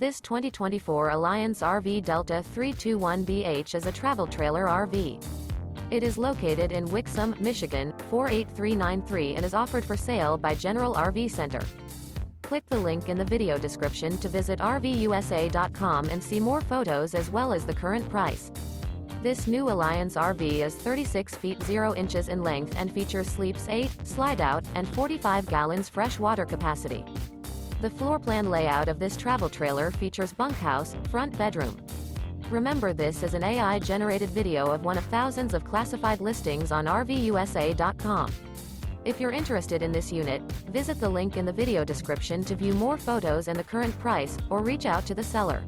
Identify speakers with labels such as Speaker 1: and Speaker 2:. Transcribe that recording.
Speaker 1: This 2024 Alliance RV Delta 321BH is a travel trailer RV. It is located in Wixom, Michigan, 48393 and is offered for sale by General RV Center. Click the link in the video description to visit RVUSA.com and see more photos as well as the current price. This new Alliance RV is 36 feet 0 inches in length and features sleeps 8, slide-out, and 45 gallons fresh water capacity. The floor plan layout of this travel trailer features bunkhouse, front bedroom. Remember, this is an AI-generated video of one of thousands of classified listings on RVUSA.com. If you're interested in this unit, visit the link in the video description to view more photos and the current price, or reach out to the seller.